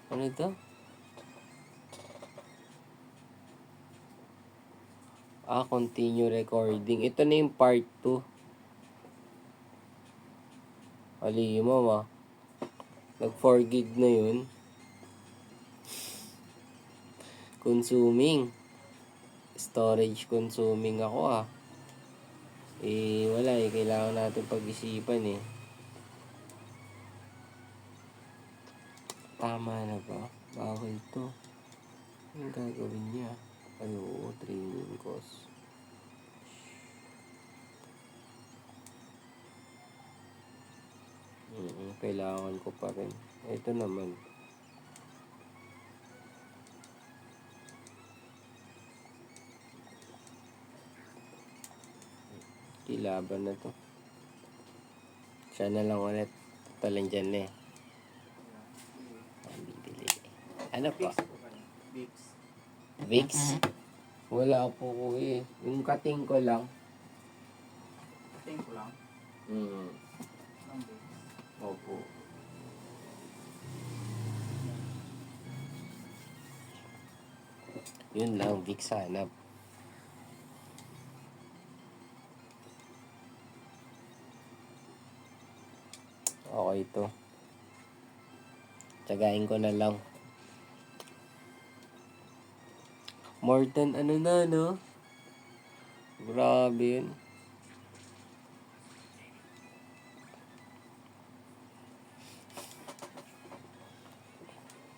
Ano to? Continue recording. Ito na yung part 2. Mo, nag 4 gig na yun. Consuming. Storage consuming ako wala kailangan natin pag-isipan Tama na ba? Bawal to. Anong gagawin niya? Training course. Kailangan ko pa rin. Ito naman. Laban na to. Siya na lang ulit. Talan dyan bibili. Ano pa? Vicks? Wala po ko Yung kating ko lang. Kating ko lang? Opo. Yun lang, Vicks hanap. Okay to. Tsagain ko na lang. More than no? Grabe yun.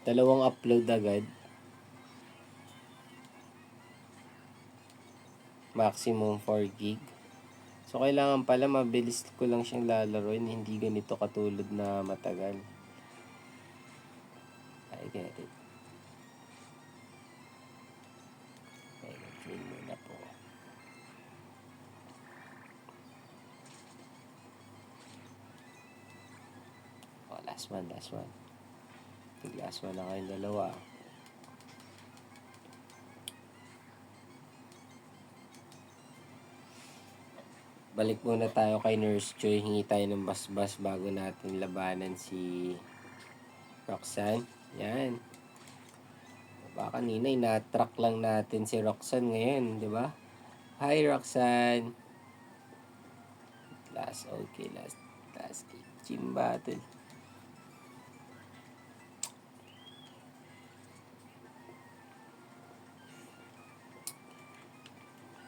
Dalawang upload agad. Maximum 4 gig. So, kailangan pala mabilis ko lang siyang lalaroin. Hindi ganito katulad na matagal. I get it. Clean muna po. Last one. Last one na kayong dalawa. Balik muna tayo kay Nurse Joy. Hingi tayo ng basbas bago natin labanan si Roxanne. Yan. Baka kanina na-track lang natin si Roxanne ngayon, di ba? Hi Roxanne. Last gym battle.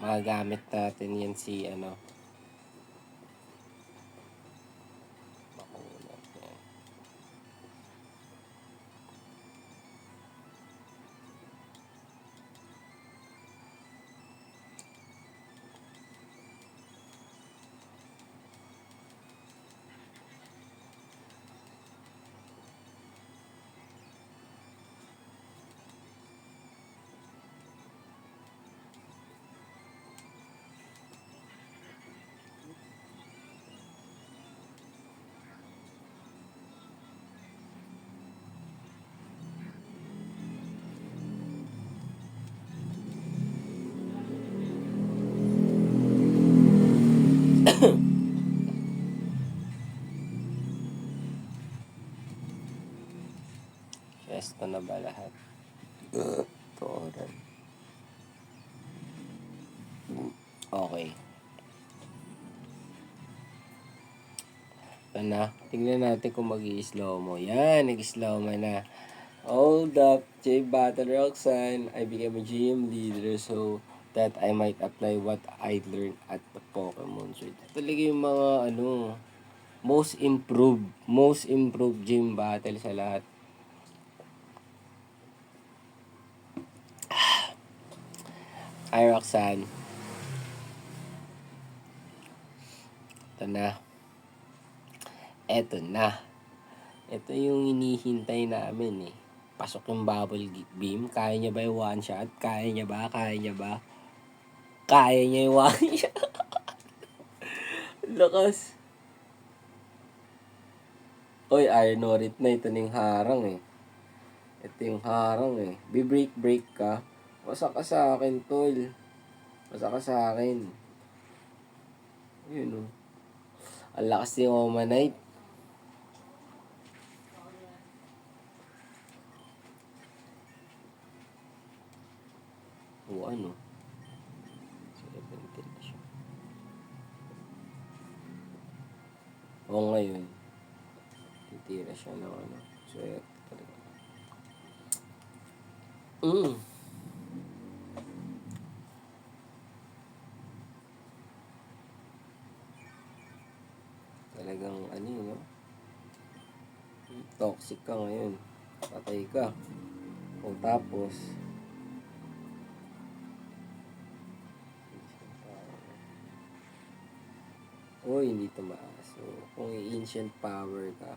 Magagamit natin yan si Resto na ba lahat? Toran. Okay. Tingnan natin kung mag-i-slow mo. Yan, nag-slow mo na. Hold up, J Battle Roxanne. I became a gym leader so that I might apply what I learned at the Pokemon. So, ito talaga yung mga most improved gym battle sa lahat. Hi, Roxanne. Ito na. Ito yung hinihintay namin Pasok yung bubble beam. Kaya niya ba yung one shot? Kaya niya ba? Kaya niya yung one shot. Lakas. Oy, Iron na ito yung harang Ito yung harang Bi-break ka. Basa ka sa akin, tol. Basa ka sa akin. Yun Ang lakas ni Omanite. O ngayon, titira siya ng ano. Swerte talaga. Mm. Talagang ano yun, no? Toxic ka ngayon. Patay ka. O tapos, hindi tumaas. So, kung ancient power ka,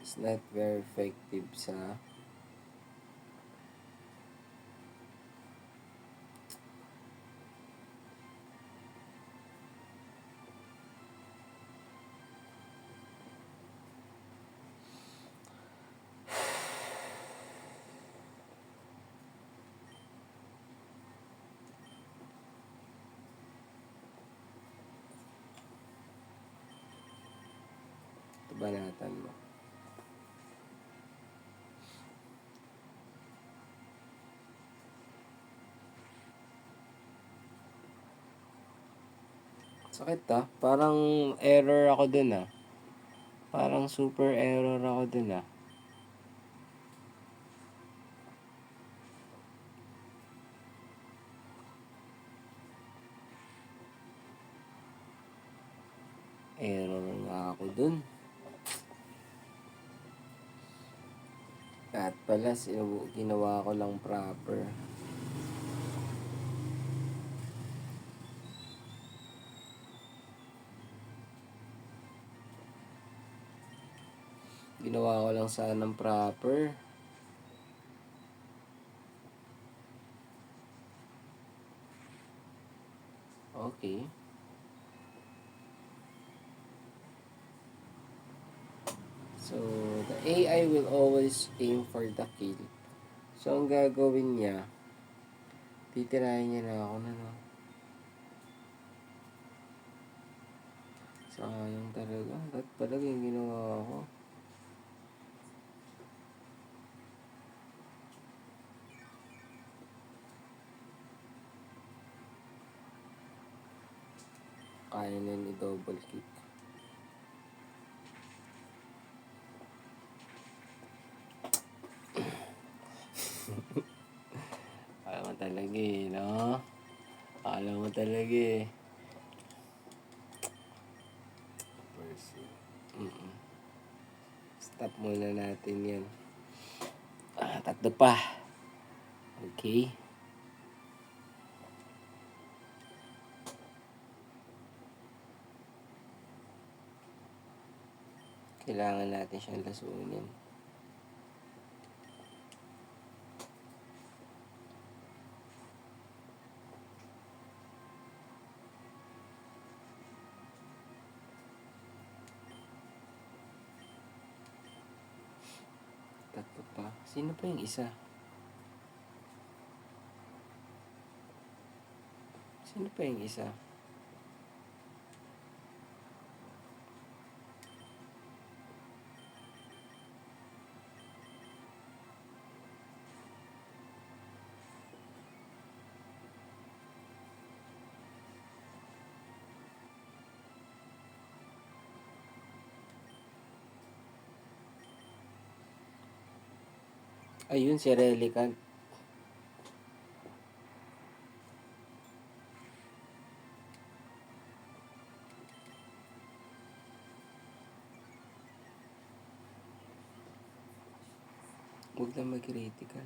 it's not very effective sa banatan mo. Sakit parang error ako dun Parang super error ako dun Error nga ako dun. At pala, ginawa ko lang proper. Ginawa ko lang sanang proper. Okay. So, the AI will always aim for the kill. So, ang gagawin niya, titirahin niya na ako no. Sayang talaga. Ba't talaga yung ginawa ko? Kaya na ni double kick. Kala mo talaga no? Kala mo talaga Stop muna natin yan. Tatlo pa. Okay. Kailangan natin siyang lasunin. Tatlo pa. Sino pa yung isa? Sino pa yung isa? Ayun, si Relican. Huwag lang mag-critical.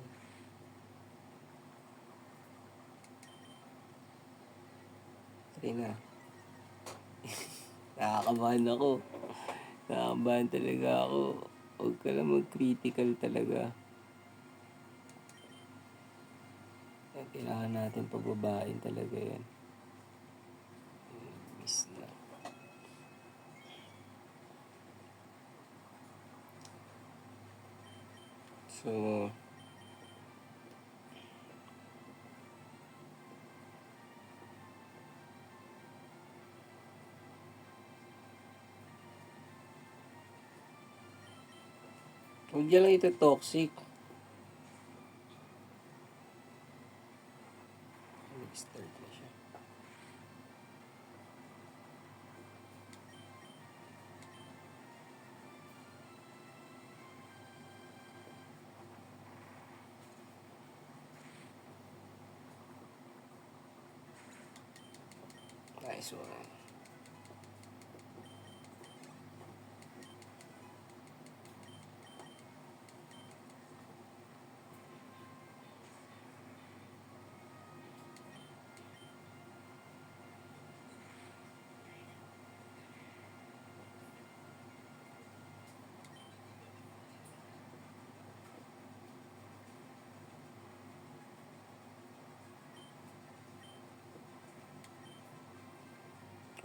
Try na. Nakakabahan ako. Nakakabahan talaga ako. Huwag ka lang mag-critical talaga. Kailangan natin pababain talaga yan. Miss na. So, huwag niya lang ito toxic. Start na siya. Nice one.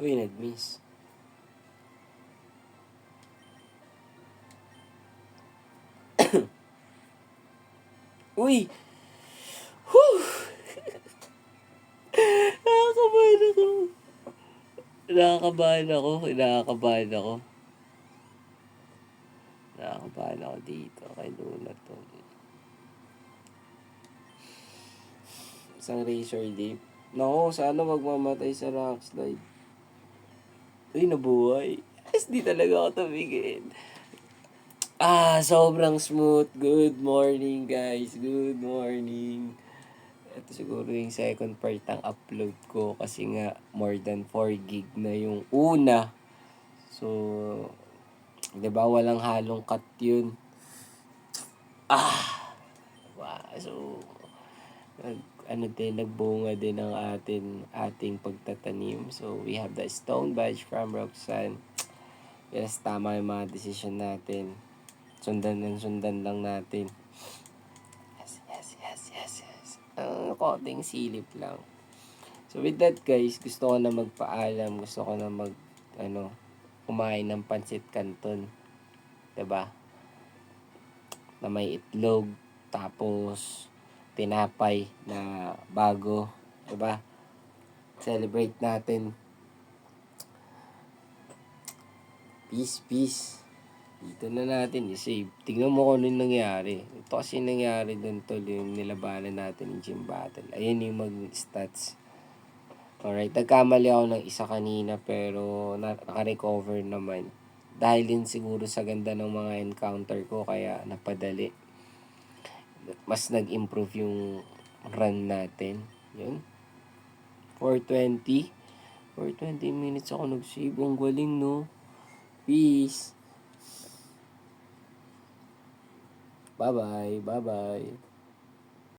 Uy, nag-miss. Uy! Whew! Nakakabahan ako. Nakakabahan ako. Nakakabahan ako. Nakakabahan ako dito kay Luna to. Isang razor deep. Nako, sana magmamatay sa rock slide. Uy, nabuhay. Di talaga ako tumigil. Sobrang smooth. Good morning, guys. Good morning. Ito siguro yung second part ng upload ko kasi nga more than 4 gig na yung una. So, 'di ba walang halong cut yun. Wow. So, nagbunga din ang ating pagtatanim. So, we have the stone badge from Roxanne. Yes, tama yung mga decision natin. Sundan lang natin. Yes. Konting silip lang. So, with that guys, gusto ko na magpaalam. Gusto ko na kumain ng pancit canton. 'Di ba? Na may itlog, tapos tinapay na bago, 'di ba? Celebrate natin. Peace. Dito na natin i-save. Tingnan mo kung ano yung nangyari. Ito kasi nangyari dun tol, yung nilabanan natin yung gym battle. Ayan yung mag-stats. Alright, nagkamali ako ng isa kanina pero naka-recover naman. Dahil din siguro sa ganda ng mga encounter ko kaya napadali. Mas nag-improve yung run natin. Yun. 420. 420 minutes ako nag-save. Ang galing, no? Peace. Bye-bye.